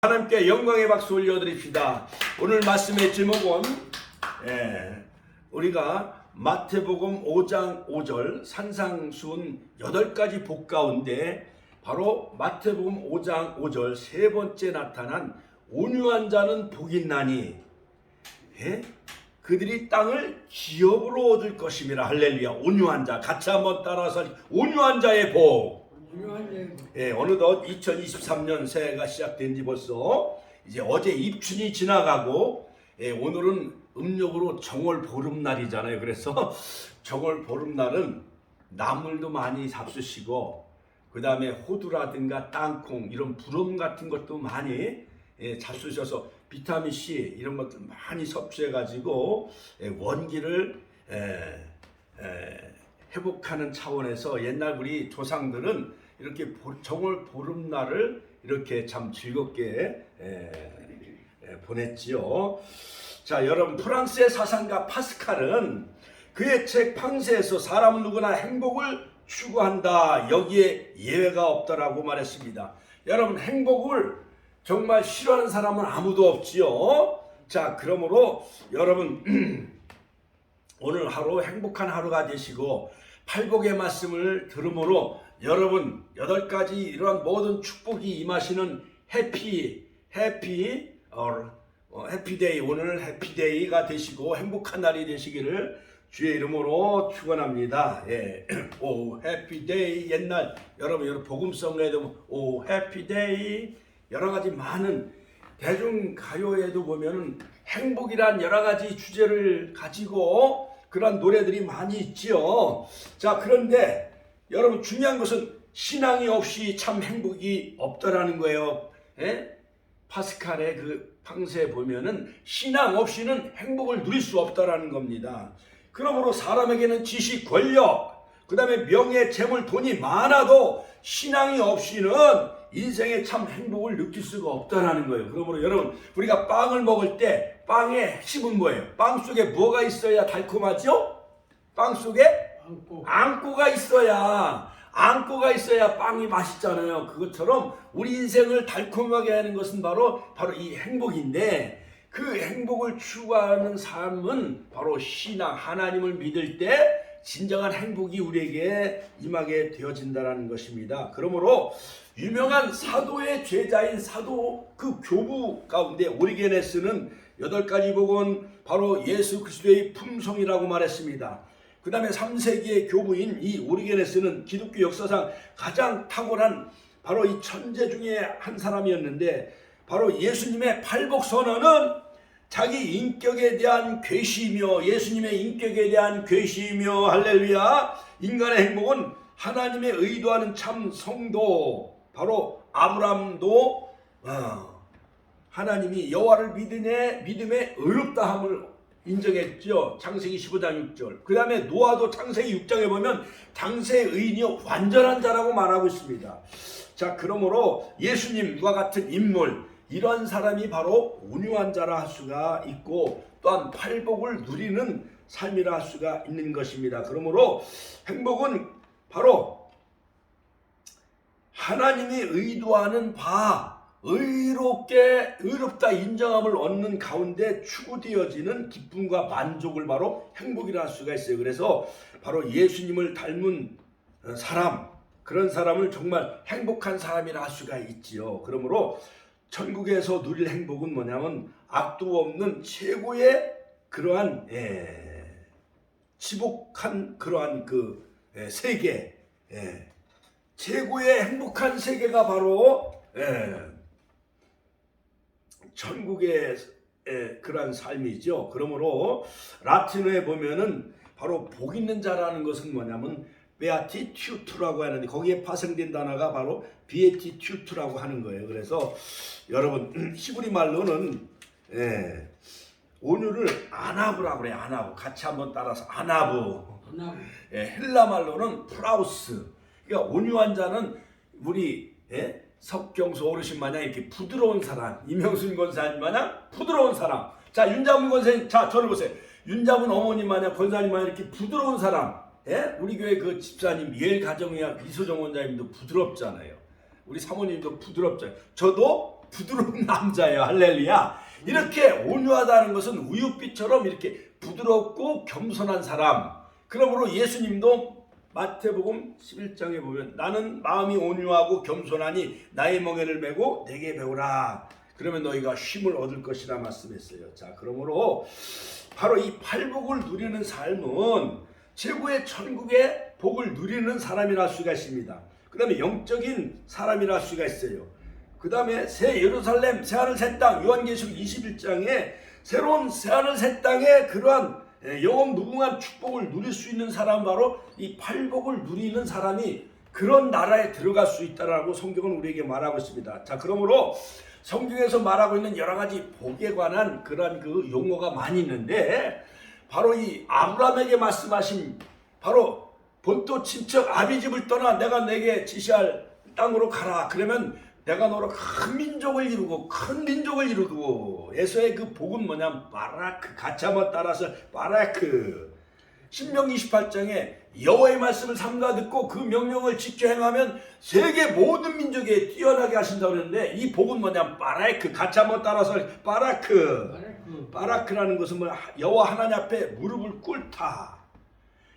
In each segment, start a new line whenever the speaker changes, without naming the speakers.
하나님께 영광의 박수 올려드립시다. 오늘 말씀의 제목은 우리가 마태복음 5장 5절 산상수훈 8가지 복 가운데 바로 마태복음 5장 5절 세 번째 나타난 온유한 자는 복이 있나니 그들이 땅을 기업으로 얻을 것임이라. 할렐루야. 온유한 자 같이 한번 따라서 온유한 자의 복. 어느덧 2023년 새해가 시작된 지 벌써 이제 어제 입춘이 지나가고 오늘은 음력으로 정월 보름날이잖아요. 그래서 정월 보름날은 나물도 많이 잡수시고 그 다음에 호두라든가 땅콩 이런 부름 같은 것도 많이 잡수셔서 비타민C 이런 것들 많이 섭취해 가지고 원기를 회복하는 차원에서 옛날 우리 조상들은 이렇게 정월 보름날을 이렇게 참 즐겁게 보냈지요. 자, 여러분, 프랑스의 사상가 파스칼은 그의 책 팡세에서 사람은 누구나 행복을 추구한다, 여기에 예외가 없다라고 말했습니다. 여러분, 행복을 정말 싫어하는 사람은 아무도 없지요. 자, 그러므로 여러분 오늘 하루 행복한 하루가 되시고 팔복의 말씀을 들음으로 여러분 8가지 이러한 모든 축복이 임하시는 해피데이, 오늘 해피데이가 되시고 행복한 날이 되시기를 주의 이름으로 축원합니다. 오 해피데이, 옛날 여러분 복음성에도 오 해피데이 여러가지 많은 대중가요에도 보면은 행복이란 여러가지 주제를 가지고 그런 노래들이 많이 있지요. 자, 그런데 여러분 중요한 것은 신앙이 없이 참 행복이 없더라는 거예요. 파스칼의 그 팡세에 보면은 신앙 없이는 행복을 누릴 수 없다라는 겁니다. 그러므로 사람에게는 지식, 권력, 그 다음에 명예, 재물, 돈이 많아도 신앙이 없이는 인생에 참 행복을 느낄 수가 없다라는 거예요. 그러므로 여러분 우리가 빵을 먹을 때 빵의 핵심은 뭐예요? 빵 속에 뭐가 있어야 달콤하죠? 빵 속에 앙꼬가 있어야 빵이 맛있잖아요. 그것처럼 우리 인생을 달콤하게 하는 것은 바로 이 행복인데, 그 행복을 추구하는 삶은 바로 신앙, 하나님을 믿을 때 진정한 행복이 우리에게 임하게 되어진다는 것입니다. 그러므로 유명한 사도의 제자인 사도 그 교부 가운데 오리게네스는 8가지 복은 바로 예수 그리스도의 품성이라고 말했습니다. 그 다음에 3세기의 교부인 이 오리게네스는 기독교 역사상 가장 탁월한 바로 이 천재 중에 한 사람이었는데, 바로 예수님의 팔복 선언은 자기 인격에 대한 괴시이며, 예수님의 인격에 대한 괴시이며, 할렐루야, 인간의 행복은 하나님의 의도하는 참 성도, 바로 아브람도 하나님이 여호와를 믿음에 의롭다함을 인정했죠. 창세기 15장 6절. 그 다음에 노아도 창세기 6장에 보면 장세의 의인이요 완전한 자라고 말하고 있습니다. 자, 그러므로 예수님과 같은 인물, 이러한 사람이 바로 온유한 자라 할 수가 있고, 또한 팔복을 누리는 삶이라 할 수가 있는 것입니다. 그러므로 행복은 바로 하나님이 의도하는 바 의롭다 인정함을 얻는 가운데 추구되어지는 기쁨과 만족을 바로 행복이라 할 수가 있어요. 그래서 바로 예수님을 닮은 사람, 그런 사람을 정말 행복한 사람이라 할 수가 있지요. 그러므로 천국에서 누릴 행복은 뭐냐면 악도 없는 최고의 그러한 지복한 그러한 그 세계, 최고의 행복한 세계가 바로 천국의 그러한 삶이죠. 그러므로 라틴어에 보면은 바로 복 있는 자라는 것은 뭐냐면 베아티튜트라고 하는데, 거기에 파생된 단어가 바로 비에티튜트라고 하는 거예요. 그래서 여러분 히브리 말로는 온유를 아나브라고 그래요. 아나브. 같이 한번 따라서 아나브. 헬라 말로는 프라우스. 그러니까 온유한 자는 우리 석경수 어르신 마냥 이렇게 부드러운 사람, 이명순 권사님 마냥 부드러운 사람. 자, 윤자문 권사님, 자 저를 보세요. 윤자문 어머님 마냥 권사님 마냥 이렇게 부드러운 사람. 우리 교회 그 집사님 예일 가정의학 이소정 원장님도 부드럽잖아요. 우리 사모님도 부드럽잖아요. 저도 부드러운 남자예요. 할렐루야. 이렇게 온유하다는 것은 우윳빛처럼 이렇게 부드럽고 겸손한 사람. 그러므로 예수님도 마태복음 11장에 보면 나는 마음이 온유하고 겸손하니 나의 멍에를 메고 내게 배우라. 그러면 너희가 쉼을 얻을 것이라 말씀했어요. 자, 그러므로 바로 이 팔복을 누리는 삶은 최고의 천국의 복을 누리는 사람이라 할 수가 있습니다. 그 다음에 영적인 사람이라 할 수가 있어요. 그 다음에 새 예루살렘, 새하늘 새 땅, 요한계시록 21장에 새로운 새하늘 새 땅에 그러한 영원 무궁한 축복을 누릴 수 있는 사람, 바로 이 팔복을 누리는 사람이 그런 나라에 들어갈 수 있다라고 성경은 우리에게 말하고 있습니다. 자, 그러므로 성경에서 말하고 있는 여러 가지 복에 관한 그런 그 용어가 많이 있는데, 바로 이 아브라함에게 말씀하신 바로 본토 친척 아비집을 떠나 내가 내게 지시할 땅으로 가라. 그러면 내가 너로 큰 민족을 이루고 에서의 그 복은 뭐냐면 바라크, 같이 한번 따라서 바라크. 신명기 28장에 여호와의 말씀을 삼가 듣고 그 명령을 지켜 행하면 세계 모든 민족에 뛰어나게 하신다고 그랬는데, 이 복은 뭐냐면 바라크, 같이 한번 따라서 바라크. 바라크라는 것은 뭐 여호와 하나님 앞에 무릎을 꿇다.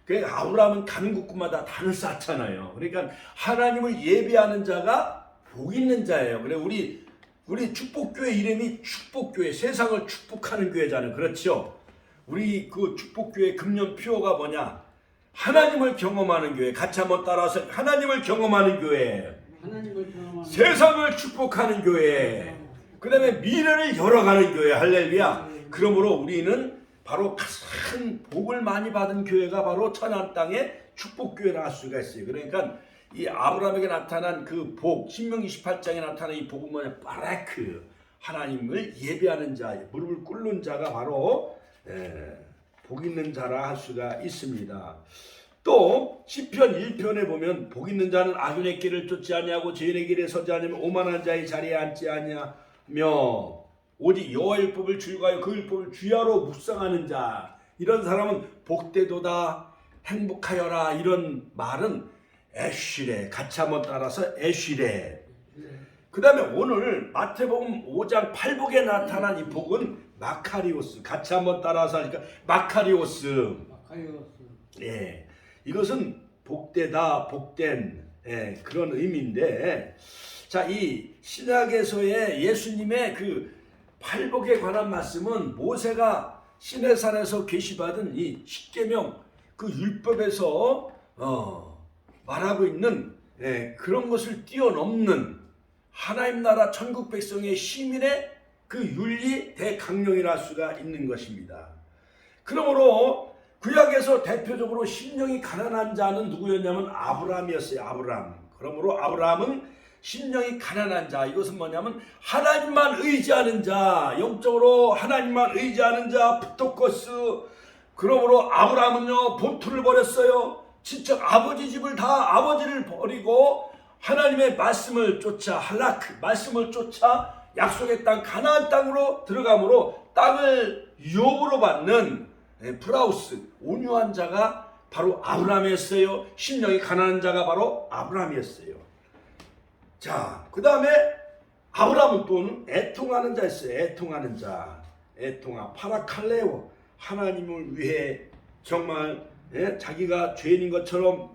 그러니까 아브라함은 가는 곳마다 단을 쌓잖아요. 그러니까 하나님을 예배하는 자가 복 있는 자예요. 그래 우리 축복교회 이름이 축복교회, 세상을 축복하는 교회잖아요. 그렇죠? 우리 그 축복교회 금년 표어가 뭐냐? 하나님을 경험하는 교회. 같이 한번 따라서 하나님을 경험하는 교회. 세상을 축복하는 교회. 그 다음에 미래를 열어가는 교회. 할렐루야. 그러므로 우리는 바로 큰 복을 많이 받은 교회가 바로 천안 땅의 축복교회라 할 수가 있어요. 그러니까 이 아브라함에게 나타난 그 복, 신명기 28장에 나타난 이 복은 뭐냐? 바라크, 하나님을 예배하는 자, 무릎을 꿇는 자가 바로 복 있는 자라 할 수가 있습니다. 또 시편 1편에 보면 복 있는 자는 악인의 길을 쫓지 아니하고 죄인의 길에 서지 아니하며 오만한 자의 자리에 앉지 아니하며 오직 여호와의 율법을 즐거워하여 그 율법을 주야로 묵상하는 자, 이런 사람은 복되도다, 행복하여라. 이런 말은 에쉬레, 같이 한번 따라서 에쉬레. 그 다음에 오늘 마태복음 5장 8복에 나타난 이 복은 마카리오스, 같이 한번 따라서 하니까 마카리오스. 예, 이것은 복되다, 복된 그런 의미인데, 자, 이 신약에서의 예수님의 그 팔복에 관한 말씀은 모세가 시내산에서 계시받은 이 십계명 그 율법에서 말하고 있는 그런 것을 뛰어넘는 하나님 나라 천국 백성의 시민의 그 윤리 대강령이라 할 수가 있는 것입니다. 그러므로 구약에서 대표적으로 심령이 가난한 자는 누구였냐면 아브라함이었어요. 아브라함. 그러므로 아브라함은 심령이 가난한 자, 이것은 뭐냐면 하나님만 의지하는 자, 영적으로 하나님만 의지하는 자, 푸토코스. 그러므로 아브라함은요 본토를 버렸어요. 친척 아버지 집을 다 아버지를 버리고 하나님의 말씀을 쫓아, 할라크 말씀을 쫓아 약속의 땅 가나안 땅으로 들어가므로 땅을 유업으로 받는 프라우스, 온유한 자가 바로 아브라함이었어요. 심령이 가난한 자가 바로 아브라함이었어요. 자, 그 다음에 아브라함은 또 애통하는 자였어요. 애통하는 자, 애통하, 파라칼레오, 하나님을 위해 정말 자기가 죄인인 것처럼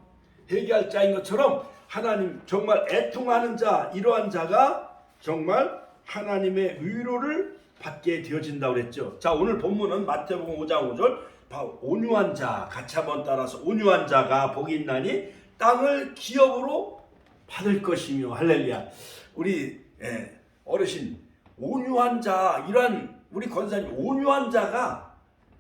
회개할 자인 것처럼 하나님 정말 애통하는 자, 이러한 자가 정말 하나님의 위로를 받게 되어진다고 그랬죠. 자, 오늘 본문은 마태복음 5장 5절 온유한 자, 같이 한번 따라서 온유한 자가 복이 있나니 땅을 기업으로 받을 것이며. 할렐루야. 우리 어르신 온유한 자, 이러한 우리 권사님 온유한 자가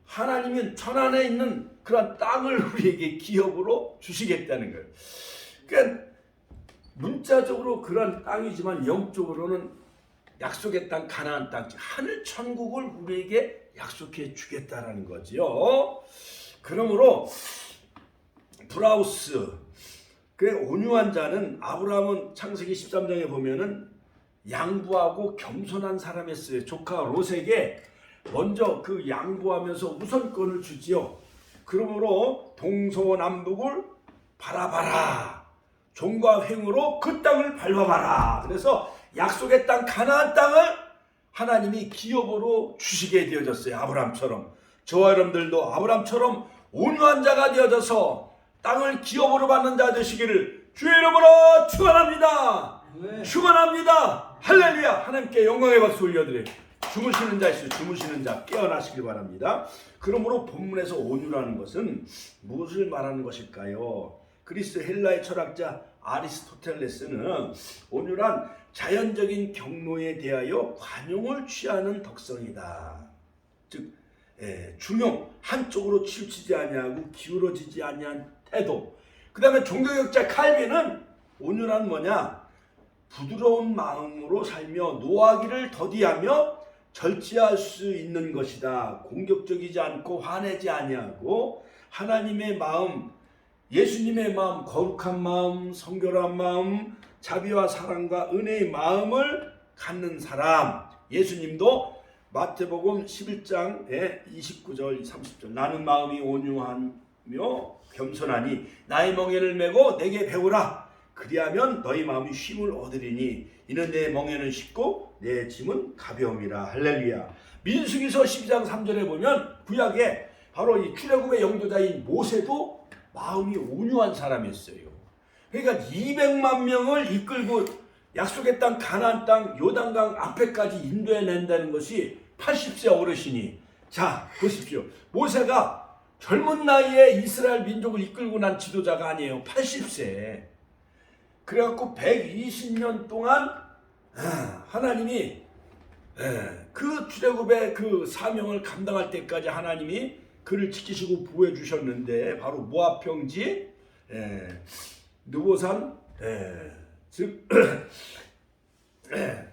하나님은 천안에 있는 그런 땅을 우리에게 기업으로 주시겠다는 거예요. 그러니까 문자적으로 그런 땅이지만 영적으로는 약속의 땅, 가나안 땅, 하늘 천국을 우리에게 약속해 주겠다라는 거지요. 그러므로 브라우스, 그 온유한 자는 아브라함은 창세기 13장에 보면은 양부하고 겸손한 사람이었어요. 조카 롯에게 먼저 그 양보하면서 우선권을 주지요. 그러므로 동서남북을 바라봐라. 종과 횡으로 그 땅을 밟아봐라. 그래서 약속의 땅 가나안 땅을 하나님이 기업으로 주시게 되어졌어요. 아브라함처럼. 저와 여러분들도 아브라함처럼 온유한 자가 되어져서 땅을 기업으로 받는 자 되시기를 주의 이름으로 축원합니다. 축원합니다. 할렐루야. 하나님께 영광의 박수 올려드려요. 주무시는 자 있어요. 주무시는 자 깨어나시길 바랍니다. 그러므로 본문에서 온유라는 것은 무엇을 말하는 것일까요? 그리스 헬라의 철학자 아리스토텔레스는 온유란 자연적인 경로에 대하여 관용을 취하는 덕성이다. 즉 중용, 한쪽으로 치우치지 아니하고 기울어지지 아니한 태도. 그 다음에 종교개혁자 칼빈은 온유란 뭐냐? 부드러운 마음으로 살며 노하기를 더디하며 절제할 수 있는 것이다. 공격적이지 않고 화내지 아니하고 하나님의 마음, 예수님의 마음, 거룩한 마음, 성결한 마음, 자비와 사랑과 은혜의 마음을 갖는 사람. 예수님도 마태복음 11장에 29절 30절 나는 마음이 온유하며 겸손하니 나의 멍에를 메고 내게 배우라. 그리하면 너희 마음이 쉼을 얻으리니 이는 내 멍에는 쉽고 내 짐은 가벼움이라. 할렐루야. 민수기서 12장 3절에 보면 구약에 바로 이 출애굽의 영도자인 모세도 마음이 온유한 사람이었어요. 그러니까 200만 명을 이끌고 약속의 땅 가나안 땅 요단강 앞에까지 인도해낸다는 것이 80세 어르신이. 자 보십시오. 모세가 젊은 나이에 이스라엘 민족을 이끌고 난 지도자가 아니에요. 80세. 그래갖고 120년 동안 하나님이 그 출애굽의 그 사명을 감당할 때까지 하나님이 그를 지키시고 보호해 주셨는데 바로 모압 평지 느보산 즉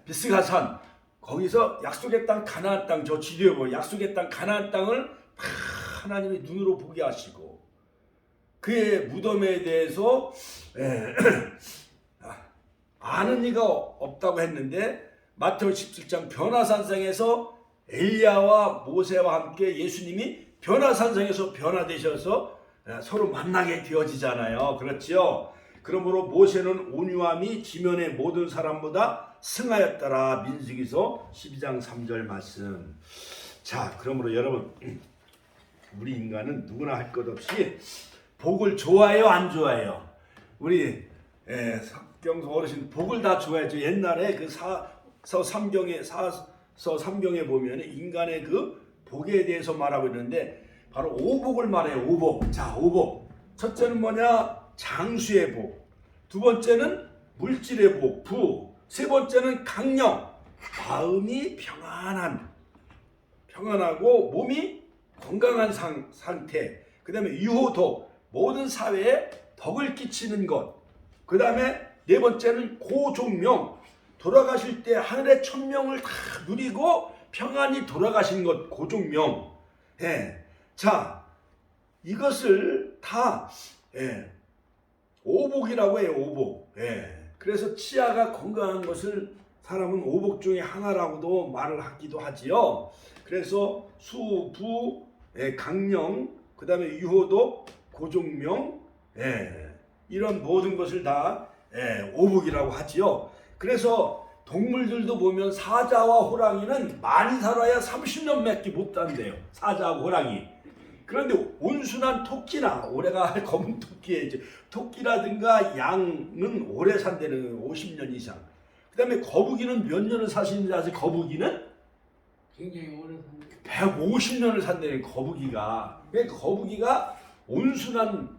비스가산 거기서 약속의 땅 가나안 땅 저 지도에 보면 약속의 땅 가나안 땅을 하나님이 눈으로 보게 하시고 그의 무덤에 대해서 아는 이가 없다고 했는데 마태복음 17장 변화산성에서 엘리야와 모세와 함께 예수님이 변화산성에서 변화되셔서 서로 만나게 되어지잖아요. 그렇죠? 그러므로 모세는 온유함이 지면의 모든 사람보다 승하였더라. 민수기서 12장 3절 말씀. 자, 그러므로 여러분 우리 인간은 누구나 할 것 없이 복을 좋아해요, 안 좋아해요? 우리 석경수 어르신 복을 다 좋아했죠. 옛날에 그 사서 삼경에 보면 인간의 그 복에 대해서 말하고 있는데 바로 오복을 말해요. 오복. 자, 오복. 첫째는 뭐냐? 장수의 복. 두 번째는 물질의 복, 부. 세 번째는 강령. 마음이 평안하고 몸이 건강한 상태. 그 다음에 유호도. 모든 사회에 덕을 끼치는 것. 그 다음에 네 번째는 고종명. 돌아가실 때 하늘의 천명을 다 누리고 평안히 돌아가신 것. 고종명. 자, 이것을 다 오복이라고 해요. 오복. 그래서 치아가 건강한 것을 사람은 오복 중에 하나라고도 말을 하기도 하지요. 그래서 수, 부, 강령, 그 다음에 유호도, 고종명, 이런 모든 것을 다 오복이라고 하지요. 그래서 동물들도 보면 사자와 호랑이는 많이 살아야 30년밖에 못 산대요. 사자하고 호랑이. 그런데 온순한 토끼나 올해가 검은 토끼에 토끼라든가 양은 오래 산다는 거예요. 50년 이상. 그 다음에 거북이는 몇 년을 사시는지 아세요? 거북이는?
굉장히 오래 산다.
150년을 산다는 거북이가. 그러니까 거북이가 온순한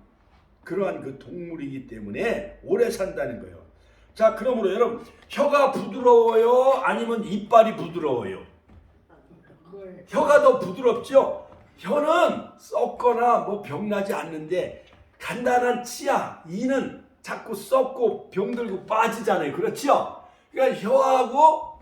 그러한 그 동물이기 때문에 오래 산다는 거예요. 자, 그러므로 여러분 혀가 부드러워요? 아니면 이빨이 부드러워요? 혀가 더 부드럽죠? 혀는 썩거나 뭐 병나지 않는데 간단한 치아, 이는 자꾸 썩고 병들고 빠지잖아요. 그렇죠? 그러니까 혀하고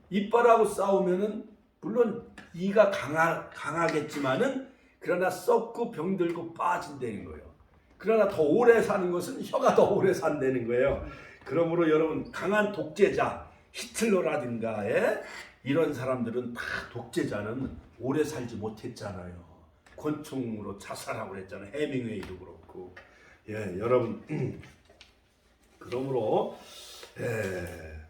이빨하고 싸우면은 물론 이가 강하겠지만은 그러나 썩고 병들고 빠진다는 거예요. 그러나 더 오래 사는 것은 혀가 더 오래 산다는 거예요. 그러므로 여러분 강한 독재자 히틀러라든가 이런 사람들은 다 독재자는 오래 살지 못했잖아요. 권총으로 자살하고 그랬잖아요. 해밍웨이도 그렇고. 여러분 그러므로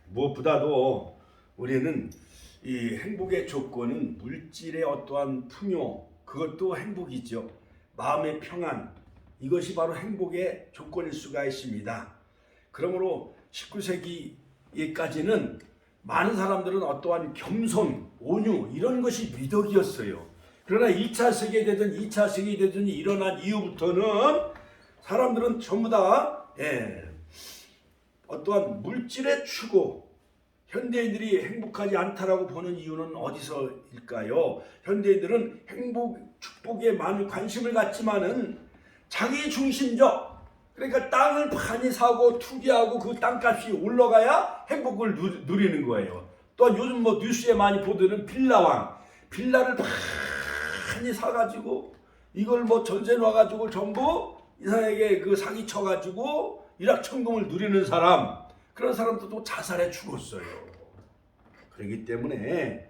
무엇보다도 우리는 이 행복의 조건은 물질의 어떠한 풍요, 그것도 행복이죠. 마음의 평안, 이것이 바로 행복의 조건일 수가 있습니다. 그러므로 19세기까지는 많은 사람들은 어떠한 겸손, 온유 이런 것이 미덕이었어요. 그러나 1차 세계대전, 2차 세계대전이 일어난 이후부터는 사람들은 전부 다 어떠한 물질의 추구, 현대인들이 행복하지 않다라고 보는 이유는 어디서일까요? 현대인들은 행복, 축복에 많은 관심을 갖지만은 자기 중심적, 그러니까 땅을 많이 사고 투기하고 그 땅값이 올라가야 행복을 누리는 거예요. 또한 요즘 뭐 뉴스에 많이 보도는 빌라왕, 빌라를 많이 사가지고 이걸 뭐 전세 놔가지고 전부 이사에게 그 사기 쳐가지고 일확천금을 누리는 사람, 그런 사람들도 자살해 죽었어요. 그렇기 때문에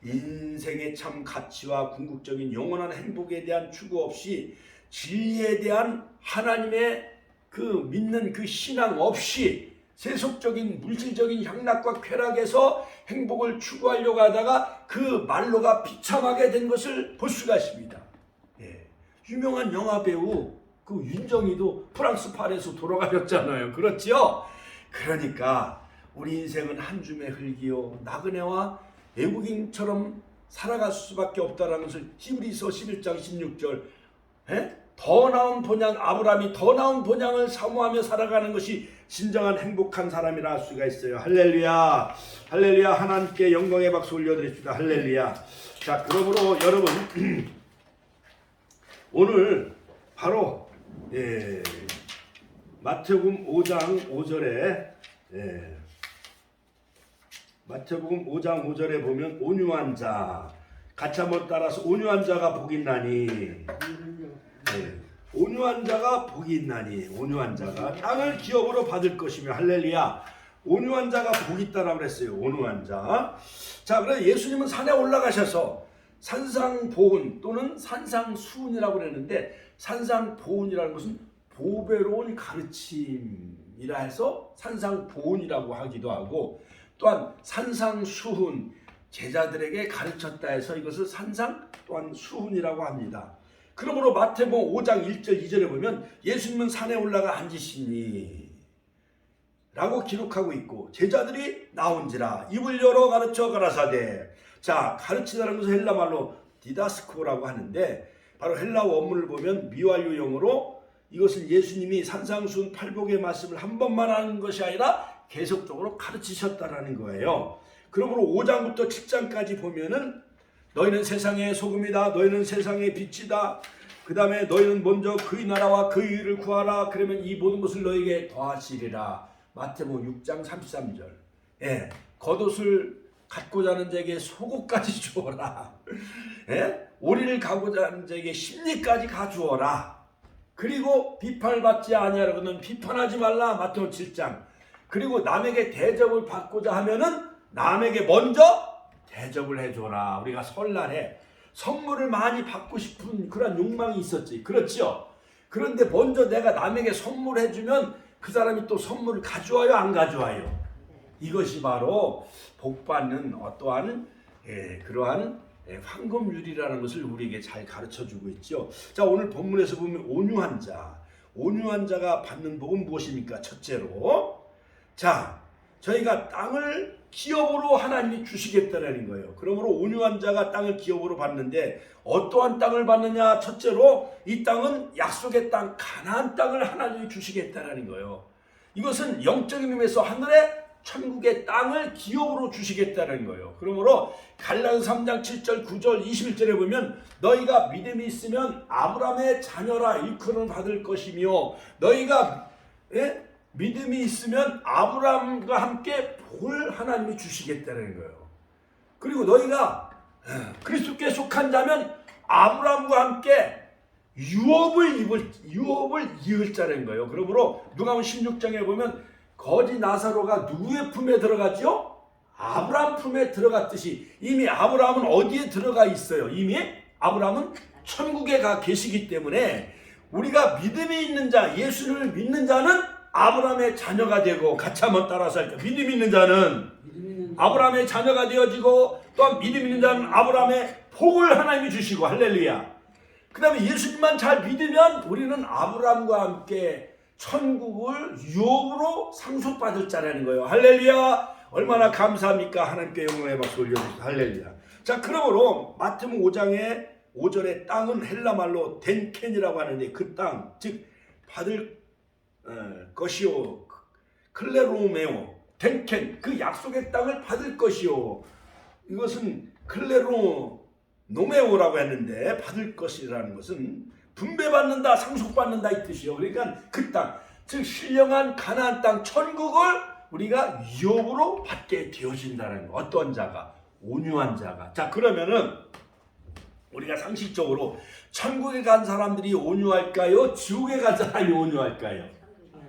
인생의 참 가치와 궁극적인 영원한 행복에 대한 추구 없이 진리에 대한 하나님의 그 믿는 그 신앙 없이 세속적인 물질적인 향락과 쾌락에서 행복을 추구하려고 하다가 그 말로가 비참하게 된 것을 볼 수가 있습니다. 유명한 영화 배우 그 윤정이도 프랑스 파리에서 돌아가셨잖아요. 그렇지요? 그러니까 우리 인생은 한 줌의 흙이요 나그네와 외국인처럼 살아갈 수밖에 없다라는 것을 히브리서 11장 16절 더 나은 본향, 아브라함이 더 나은 본향을 사모하며 살아가는 것이 진정한 행복한 사람이라 할 수가 있어요. 할렐루야, 할렐루야. 하나님께 영광의 박수 올려드립시다. 할렐루야. 자, 그러므로 여러분 오늘 바로 마태복음 5장 5절에 마태복음 5장 5절에 보면 온유한 자, 같이 한번 따라서 온유한 자가 복이 있나니, 온유한 자가 복이 있나니, 온유한 자가 땅을 기업으로 받을 것이며, 할렐루야. 온유한 자가 복이 있다라고 그랬어요. 온유한 자. 자, 그래서 예수님은 산에 올라가셔서 산상보훈 또는 산상수훈이라고 그랬는데, 산상보훈이라는 것은 보배로운 가르침이라 해서 산상보훈이라고 하기도 하고, 또한 산상수훈, 제자들에게 가르쳤다 해서 이것을 산상 또한 수훈이라고 합니다. 그러므로 마태복음 5장 1절 2절에 보면 예수님은 산에 올라가 앉으시니 라고 기록하고 있고, 제자들이 나온지라 입을 열어 가르쳐 가라사대. 자, 가르치다는 것은 헬라말로 디다스코라고 하는데, 바로 헬라 원문을 보면 미완료형으로 이것은 예수님이 산상수훈 팔복의 말씀을 한 번만 하는 것이 아니라 계속적으로 가르치셨다라는 거예요. 그러므로 5장부터 7장까지 보면은 너희는 세상의 소금이다, 너희는 세상의 빛이다, 그 다음에 너희는 먼저 그의 나라와 그의 의를 구하라, 그러면 이 모든 것을 너희에게 더하시리라. 마태복음 6장 33절. 겉옷을 갖고자 하는 자에게 속옷까지 주어라. 오리를 가고자 하는 자에게 심리까지 가주어라. 그리고 비판을 받지 아니하려거든 비판하지 말라. 마태복음 7장. 그리고 남에게 대접을 받고자 하면은 남에게 먼저 대접을 해줘라. 우리가 설날에 선물을 많이 받고 싶은 그런 욕망이 있었지. 그렇지요? 그런데 먼저 내가 남에게 선물해주면 그 사람이 또 선물을 가져와요, 안 가져와요? 이것이 바로 복받는 어떠한 그러한 황금률이라는 것을 우리에게 잘 가르쳐주고 있죠. 자, 오늘 본문에서 보면 온유한 자, 온유한 자가 받는 복은 무엇입니까? 첫째로, 자, 저희가 땅을 기업으로 하나님이 주시겠다는 거예요. 그러므로 온유한 자가 땅을 기업으로 받는데 어떠한 땅을 받느냐? 첫째로 이 땅은 약속의 땅, 가나안 땅을 하나님이 주시겠다는 거예요. 이것은 영적인 의미에서 하늘의 천국의 땅을 기업으로 주시겠다는 거예요. 그러므로 갈라디아서 3장 7절 9절 21절에 보면 너희가 믿음이 있으면 아브라함의 자녀라 일컬음을 받을 것이며, 너희가 믿음이 있으면 아브라함과 함께 복을 하나님이 주시겠다는 거예요. 그리고 너희가 그리스도께 속한 자면 아브라함과 함께 유업을 이을 자라는 거예요. 그러므로 누가복음 16장에 보면 거지 나사로가 누구의 품에 들어가죠? 아브라함 품에 들어갔듯이 이미 아브라함은 어디에 들어가 있어요? 이미 아브라함은 천국에 가 계시기 때문에 우리가 믿음이 있는 자, 예수를 믿는 자는 아브라함의 자녀가 되고 같이 한번 따라서 할까요? 믿음 있는 자는
믿음 있는
아브라함의 자녀가 되어지고 또한 믿음 있는 자는 아브라함의 복을 하나님이 주시고 할렐루야. 그 다음에 예수님만 잘 믿으면 우리는 아브라함과 함께 천국을 유업으로 상속받을 자라는 거예요. 할렐루야. 얼마나 감사합니까? 하나님께 영광의 박수 올려주시고 할렐루야. 자, 그러므로 마태복음 5장의 5절에 땅은 헬라말로 덴켄이라고 하는데 그 땅, 즉 받을 것이요 클레로메오 덴켄 그 약속의 땅을 받을 것이요 이것은 클레로노메오라고 했는데 받을 것이라는 것은 분배받는다 상속받는다 이 뜻이요. 그러니까 그 땅, 즉 신령한 가나안 땅 천국을 우리가 유업으로 받게 되어진다는 거. 어떤 자가? 온유한 자가. 자, 그러면은 우리가 상식적으로 천국에 간 사람들이 온유할까요? 지옥에 간 사람이 온유할까요?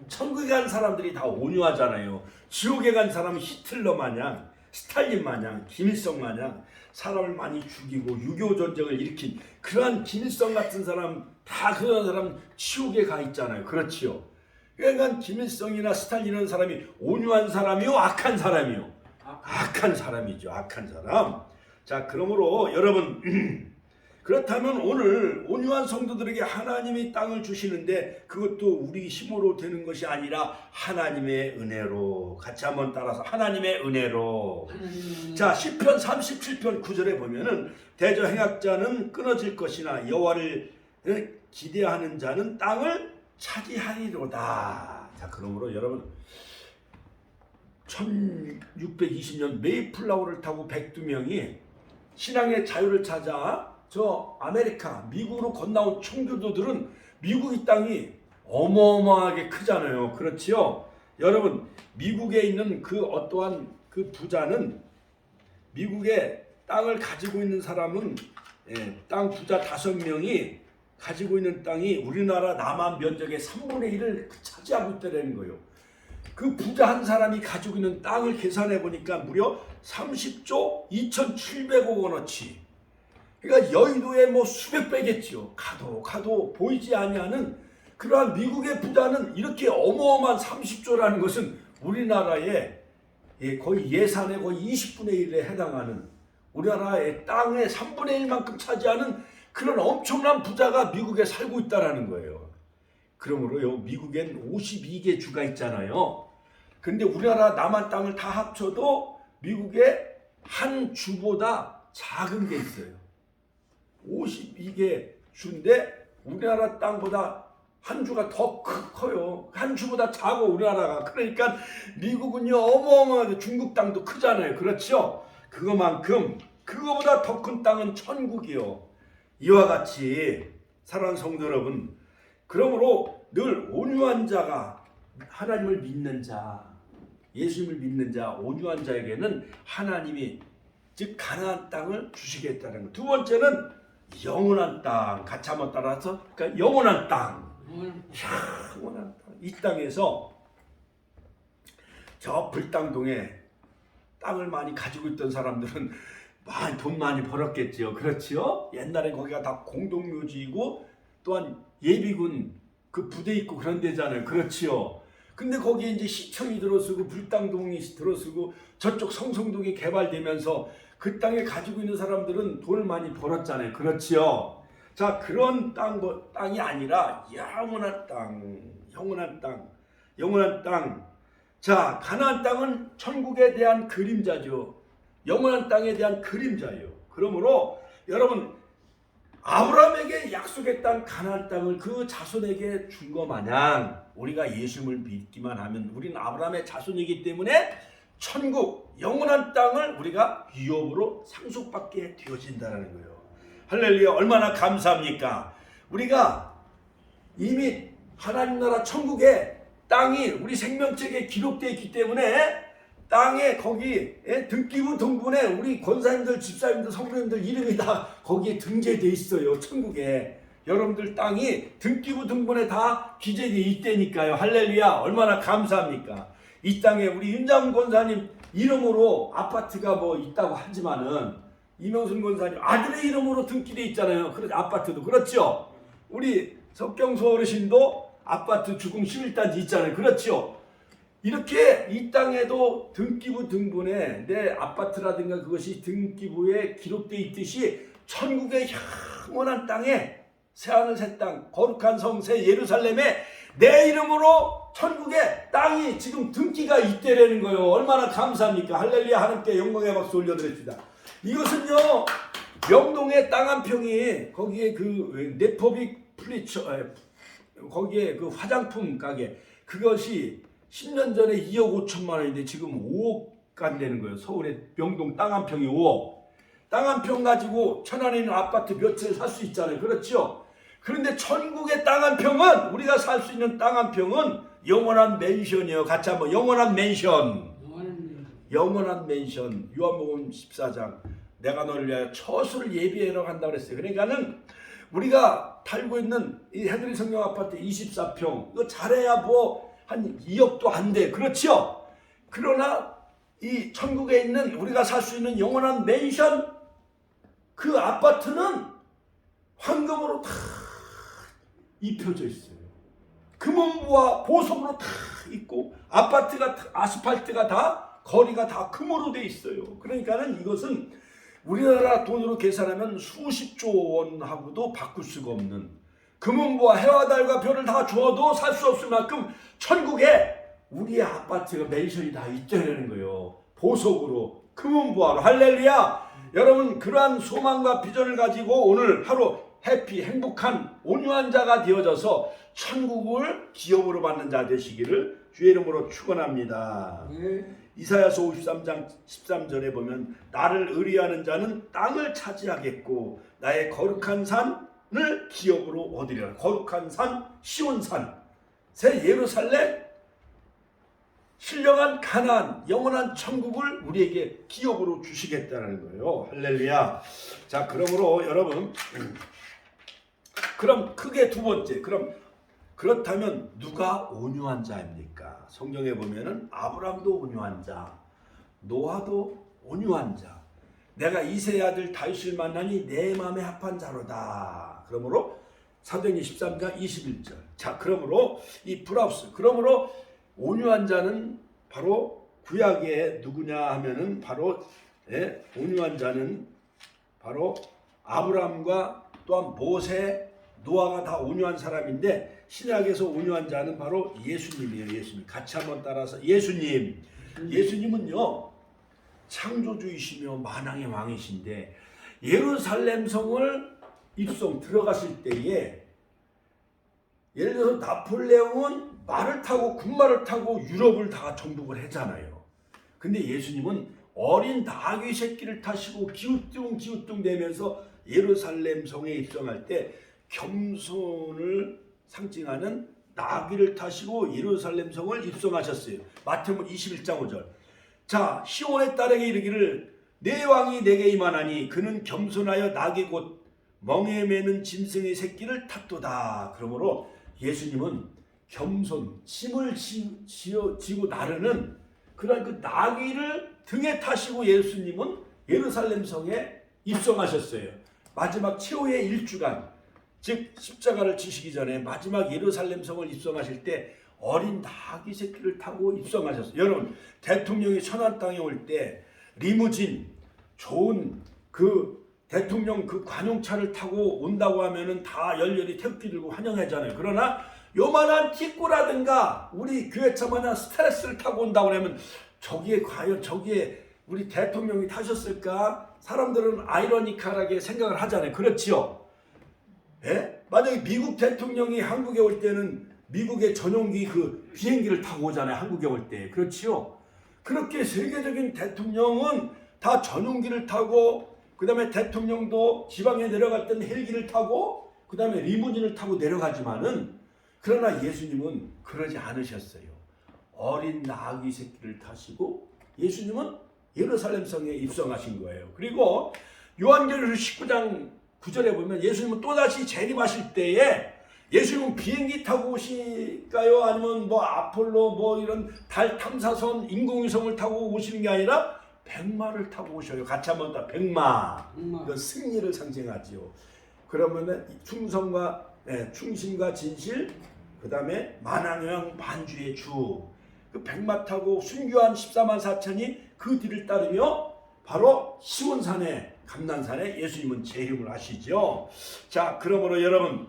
천국에 간 사람들이 다 온유하잖아요. 지옥에 간 사람은 히틀러 마냥, 스탈린 마냥, 김일성 마냥 사람을 많이 죽이고 6.25 전쟁을 일으킨 그러한 김일성 같은 사람, 다 그런 사람 지옥에 가 있잖아요. 그렇지요. 그러니까 김일성이나 스탈린이라는 사람이 온유한 사람이요? 악한 사람이요? 악한 사람이죠. 악한 사람. 자, 그러므로 여러분 그렇다면 오늘 온유한 성도들에게 하나님이 땅을 주시는데 그것도 우리 힘으로 되는 것이 아니라 하나님의 은혜로. 같이 한번 따라서 하나님의 은혜로. 자, 시편 37편 9절에 보면은 대저 행악자는 끊어질 것이나 여호와를 기대하는 자는 땅을 차지하리로다. 자, 그러므로 여러분 1620년 메이플라워를 타고 102명이 신앙의 자유를 찾아 저 아메리카 미국으로 건너온 청교도들은 미국의 땅이 어마어마하게 크잖아요. 그렇지요? 여러분 미국에 있는 그 어떠한 그 부자는 미국의 땅을 가지고 있는 사람은 땅 부자 5명이 가지고 있는 땅이 우리나라 남한 면적의 3분의 1을 차지하고 있다는 거예요. 그 부자 한 사람이 가지고 있는 땅을 계산해 보니까 무려 30조 2,700억 원어치. 그러니까 여의도에 뭐 수백 배겠죠. 가도 보이지 아니하는 그러한 미국의 부자는 이렇게 어마어마한 30조라는 것은 우리나라의 거의 예산의 거의 20분의 1에 해당하는 우리나라의 땅의 3분의 1만큼 차지하는 그런 엄청난 부자가 미국에 살고 있다는 거예요. 그러므로요, 미국엔 52개 주가 있잖아요. 근데 우리나라 남한 땅을 다 합쳐도 미국에 한 주보다 작은 게 있어요. 52개 주인데 우리나라 땅보다 한 주가 더 커요. 한 주보다 작고 우리나라가. 그러니까 미국은요 어마어마하게 중국 땅도 크잖아요. 그렇죠? 그거만큼 그거보다 더 큰 땅은 천국이요. 이와 같이 사랑하는 성도 여러분, 그러므로 늘 온유한 자가 하나님을 믿는 자, 예수님을 믿는 자, 온유한 자에게는 하나님이 즉 가나안 땅을 주시겠다는 것. 두 번째는 영원한 땅. 같이 한번 따라서 그러니까 영원한 땅. 영원한 땅. 이 땅에서 저 불당동에 땅을 많이 가지고 있던 사람들은 돈 많이 벌었겠지요. 그렇지요? 옛날에 거기가 다 공동묘지이고 또한 예비군 그 부대 있고 그런 데잖아요. 그렇지요? 근데 거기에 이제 시청이 들어서고 불당동이 들어서고 저쪽 성성동이 개발되면서 그 땅에 가지고 있는 사람들은 돈을 많이 벌었잖아요. 그렇지요? 자, 그런 땅이 아니라 영원한 땅, 영원한 땅, 영원한 땅. 자, 가나안 땅은 천국에 대한 그림자죠. 영원한 땅에 대한 그림자예요. 그러므로 여러분 아브라함에게 약속의 땅 가나안 땅을 그 자손에게 준 것 마냥 우리가 예수님을 믿기만 하면 우리는 아브라함의 자손이기 때문에 천국 영원한 땅을 우리가 유업으로 상속받게 되어진다는 거예요. 할렐루야. 얼마나 감사합니까? 우리가 이미 하나님 나라 천국의 땅이 우리 생명책에 기록되어 있기 때문에 땅에 거기 등기부 등본에 우리 권사님들, 집사님들, 성도님들 이름이 다 거기에 등재되어 있어요. 천국에. 여러분들 땅이 등기부 등본에 다 기재되어 있다니까요. 할렐루야. 얼마나 감사합니까? 이 땅에 우리 윤장 권사님 이름으로 아파트가 뭐 있다고 하지만은 이명순 권사님 아들의 이름으로 등기되어 있잖아요. 그래서 아파트도 그렇죠. 우리 석경수 어르신도 아파트 주공 11단지 있잖아요. 그렇죠? 이렇게 이 땅에도 등기부 등본에 내 아파트라든가 그것이 등기부에 기록되어 있듯이 천국의 영원한 땅에 새하늘 새 땅 거룩한 성새 예루살렘에 내 이름으로 천국의 땅이 지금 등기가 있대라는 거예요. 얼마나 감사합니까? 할렐루야. 하나님께 영광의 박수 올려드립니다. 이것은요 명동의 땅 한 평이 거기에 그 네퍼빅 플리처 거기에 그 화장품 가게 그것이 10년 전에 2억 5천만 원인데 지금 5억 간다는 거예요. 서울의 명동 땅 한 평이 5억. 땅 한 평 가지고 천안에 있는 아파트 몇 채 살 수 있잖아요. 그렇죠? 그런데 천국의 땅 한 평은 우리가 살 수 있는 땅 한 평은 영원한 맨션이요. 같이 한번 영원한 맨션. 영원한 맨션. 요한복음 14장. 내가 너를 위하여 처소를 예비하러 간다고 그랬어요. 그러니까는 우리가 살고 있는 이 헤드리 성령 아파트 24평 이거 잘해야 뭐 한 2억도 안 돼. 그렇죠? 그러나 이 천국에 있는 우리가 살 수 있는 영원한 맨션 그 아파트는 황금으로 다 입혀져 있어요. 금은부와 보석으로 다 있고 아파트가 아스팔트가 다 거리가 다 금으로 돼 있어요. 그러니까는 이것은 우리나라 돈으로 계산하면 수십조 원하고도 바꿀 수가 없는 금은부와 해와 달과 별을 다 주어도 살 수 없을 만큼 천국에 우리의 아파트가 맨션이 다 있다는 거예요. 보석으로 금은부하로 할렐루야. 여러분 그러한 소망과 비전을 가지고 오늘 하루 해피 행복한 온유한 자가 되어져서 천국을 기업으로 받는 자 되시기를 주의 이름으로 축원합니다. 이사야서 53장 13절에 보면 나를 의리하는 자는 땅을 차지하겠고 나의 거룩한 산을 기업으로 얻으리라. 거룩한 산 시온산 새 예루살렘 신령한 가나안 영원한 천국을 우리에게 기업으로 주시겠다는 거예요. 할렐루야. 자 그러므로 여러분 그럼 크게 두 번째 그렇다면 누가 온유한 자입니까? 성경에 보면은 아브람도 온유한 자, 노아도 온유한 자. 내가 이새의 아들 다윗을 만나니 내 마음에 합한 자로다. 그러므로 사도행전 13장 21절. 자, 그러므로 이 브라우스. 그러므로 온유한 자는 바로 구약의 누구냐 하면은 바로 온유한 자는 바로 아브람과 또한 모세, 노아가 다 온유한 사람인데 신약에서 온유한 자는 바로 예수님이에요. 예수님. 같이 한번 따라서 예수님. 예수님은요 창조주이시며 만왕의 왕이신데 예루살렘 성을 입성 들어가실 때에 예를 들어서 나폴레옹은 말을 타고 군말을 타고 유럽을 다 정복을 했잖아요. 근데 예수님은 어린 나귀 새끼를 타시고 기우뚱 대면서 예루살렘 성에 입성할 때 겸손을 상징하는 나귀를 타시고 예루살렘 성을 입성하셨어요. 마태복음 21장 5절. 자, 시온의 딸에게 이르기를 내 왕이 내게 임하나니 그는 겸손하여 나귀 곧 멍에 매는 짐승의 새끼를 탔도다. 그러므로 예수님은 겸손, 짐을 지고 나르는 그런 그 나귀를 등에 타시고 예수님은 예루살렘 성에 입성하셨어요. 마지막 최후의 일주간, 즉 십자가를 지시기 전에 마지막 예루살렘 성을 입성하실 때 어린 나귀 새끼를 타고 입성하셨어요. 여러분 대통령이 천안 땅에 올 때 리무진 좋은 그 대통령 그 관용차를 타고 온다고 하면은 다 열렬히 태극기 들고 환영하잖아요. 그러나 요만한 티꾸라든가 우리 교회차만한 스트레스를 타고 온다고 하면 저기에 과연 저기에 우리 대통령이 타셨을까? 사람들은 아이러니컬하게 생각을 하잖아요. 그렇지요? 예? 만약에 미국 대통령이 한국에 올 때는 미국의 전용기 그 비행기를 타고 오잖아요. 한국에 올 때. 그렇지요? 그렇게 세계적인 대통령은 다 전용기를 타고 그 다음에 대통령도 지방에 내려갈 때는 헬기를 타고 그 다음에 리무진을 타고 내려가지만은 그러나 예수님은 그러지 않으셨어요. 어린 나귀 새끼를 타시고 예수님은 예루살렘 성에 입성하신 거예요. 그리고 요한계시록 19장 9절에 보면 예수님은 또다시 재림하실 때에 예수님은 비행기 타고 오실까요? 아니면 뭐 아폴로 뭐 이런 달 탐사선 인공위성을 타고 오시는 게 아니라 백마를 타고 오셔요. 같이 한번 더 백마. 이건 승리를 상징하지요. 그러면은 충성과 충심과 진실 그 다음에 만왕영 만주의 주, 그 백마 타고 순교한 14만 4천이 그 뒤를 따르며 바로 시온산에 감난산에 예수님은 재림을 하시죠. 자, 그러므로 여러분,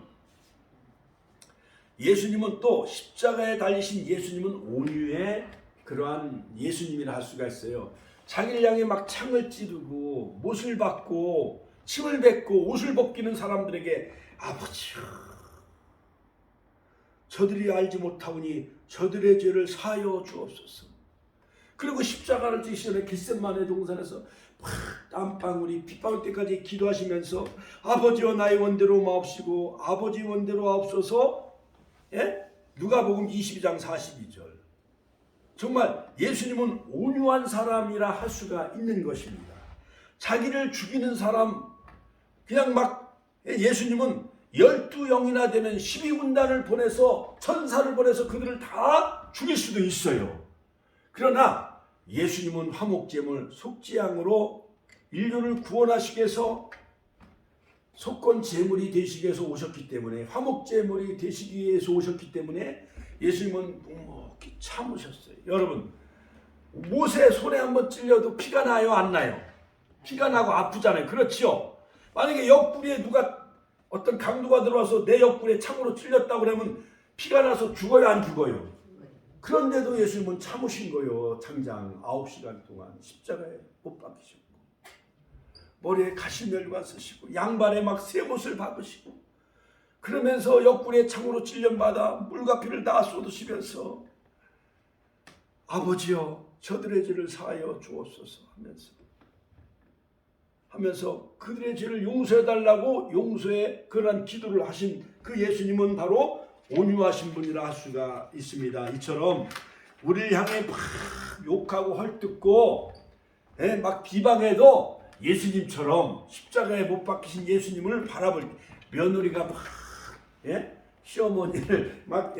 예수님은 또 십자가에 달리신 예수님은 온유의 그러한 예수님이라 할 수가 있어요. 자기를 향해 막 창을 찌르고 못을 받고 침을 뱉고 옷을 벗기는 사람들에게 아버지여, 저들이 알지 못하오니 저들의 죄를 사하여 주옵소서. 그리고 십자가를 지시는 겟세마네 동산에서 막 땀방울이 핏방울 때까지 기도하시면서 아버지여 나의 원대로 마옵시고 아버지 원대로 하옵소서. 예? 누가복음 22장 42절. 정말 예수님은 온유한 사람이라 할 수가 있는 것입니다. 자기를 죽이는 사람 그냥 막 예수님은 12영이나 되는 12군단을 보내서 천사를 보내서 그들을 다 죽일 수도 있어요. 그러나 예수님은 화목제물 속죄양으로 인류를 구원하시기 위해서 속건제물이 되시기 위해서 오셨기 때문에, 화목제물이 되시기 위해서 오셨기 때문에 예수님은 묵묵히 참으셨어요. 여러분, 모세 손에 한번 찔려도 피가 나요, 안 나요? 피가 나고 아프잖아요. 그렇지요? 만약에 옆구리에 누가 어떤 강도가 들어와서 내 옆구리에 창으로 찔렸다고 그러면 피가 나서 죽어요, 안 죽어요? 그런데도 예수님은 참으신 거예요. 장장 9시간 동안 십자가에 못 박히셨고, 머리에 가시멸관 쓰시고, 양발에 막 쇠못을 박으시고, 그러면서 옆구리에 창으로 찔림받아 물과 피를 다 쏟으시면서 아버지여 저들의 죄를 사하여 주옵소서 하면서 그들의 죄를 용서해달라고 용서의 그러한 기도를 하신 그 예수님은 바로 온유하신 분이라 할 수가 있습니다. 이처럼 우리를 향해 막 욕하고 헐뜯고 막 비방해도 예수님처럼 십자가에 못 박히신 예수님을 바라볼 며느리가 막 시어머니를 막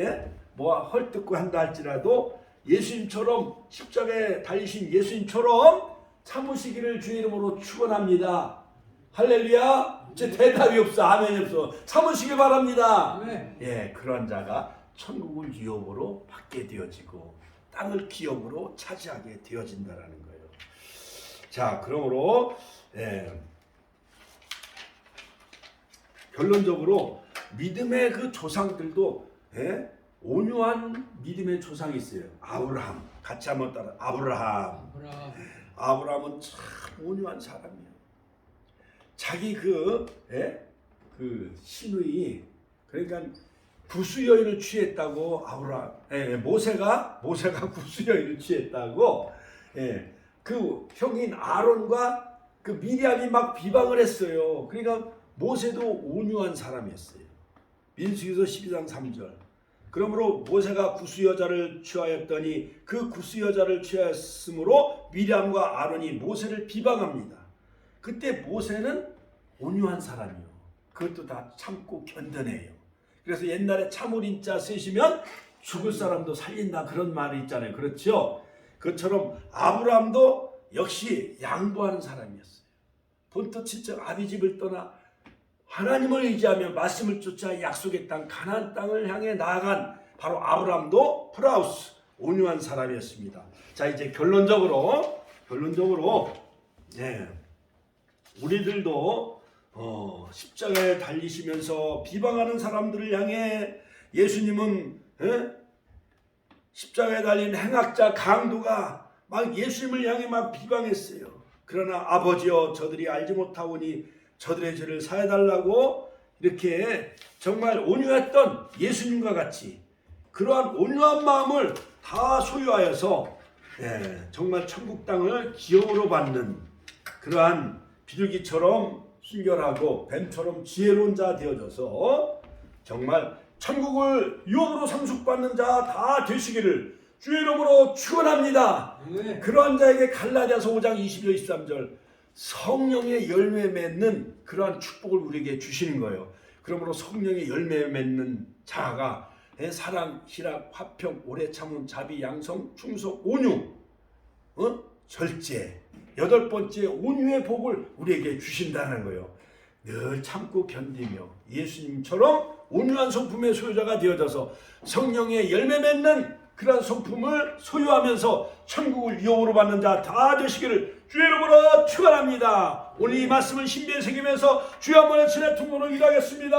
헐뜯고 한다 할지라도 예수님처럼 십자가에 달리신 예수님처럼 참으시기를 주의 이름으로 축원합니다. 할렐루야. 제 대답이 없어. 아멘이 없어. 참으시길 바랍니다.
네.
그러한 자가 천국을 기업으로 받게 되어지고 땅을 기업으로 차지하게 되어진다라는 거예요. 자, 그러므로 결론적으로 믿음의 그 조상들도 온유한 믿음의 조상이 있어요. 아브라함, 같이 한번 따라. 아브라함은 참 온유한 사람이에요. 자기 그 시누이, 그러니까 구수여인을 취했다고 모세가 구수여인을 취했다고 그 형인 아론과 그 미리암이 막 비방을 했어요. 그러니까 모세도 온유한 사람이었어요. 민수기서 12장 3절. 그러므로 모세가 구수여자를 취하였더니 그 구수여자를 취하였으므로 미리암과 아론이 모세를 비방합니다. 그때 모세는 온유한 사람이요. 그것도 다 참고 견뎌내요. 그래서 옛날에 참을인자 쓰시면 죽을 사람도 살린다 그런 말이 있잖아요. 그렇죠? 그것처럼 아브라함도 역시 양보하는 사람이었어요. 본토 친척 아비집을 떠나 하나님을 의지하며 말씀을 쫓아 약속의 땅 가나안 땅을 향해 나아간 바로 아브라함도 프라우스 온유한 사람이었습니다. 자, 이제 결론적으로 우리들도 십자가에 달리시면서 비방하는 사람들을 향해 예수님은 십자가에 달린 행악자 강도가 막 예수님을 향해 막 비방했어요. 그러나 아버지여 저들이 알지 못하오니 저들의 죄를 사해달라고 이렇게 정말 온유했던 예수님과 같이 그러한 온유한 마음을 다 소유하여서 정말 천국 땅을 기업으로 받는 그러한 비둘기처럼 순결하고 뱀처럼 지혜로운 자 되어져서 정말 천국을 유업으로 상속받는 자 다 되시기를 주의 이름으로 축원합니다.
네.
그러한 자에게 갈라디아서 5장 22절 23절 성령의 열매 맺는 그러한 축복을 우리에게 주시는 거예요. 그러므로 성령의 열매 맺는 자가 사랑, 희락, 화평, 오래 참음, 자비, 양성, 충성, 온유, 절제, 8번째 온유의 복을 우리에게 주신다는 거예요. 늘 참고 견디며 예수님처럼 온유한 성품의 소유자가 되어져서 성령의 열매 맺는 그런 성품을 소유하면서 천국을 유업으로 받는 자 다 되시기를 주의 이름으로 축원합니다. 오늘 이 말씀을 신비에 새기면서 주여 한번 외치는 통로로 기도하겠습니다.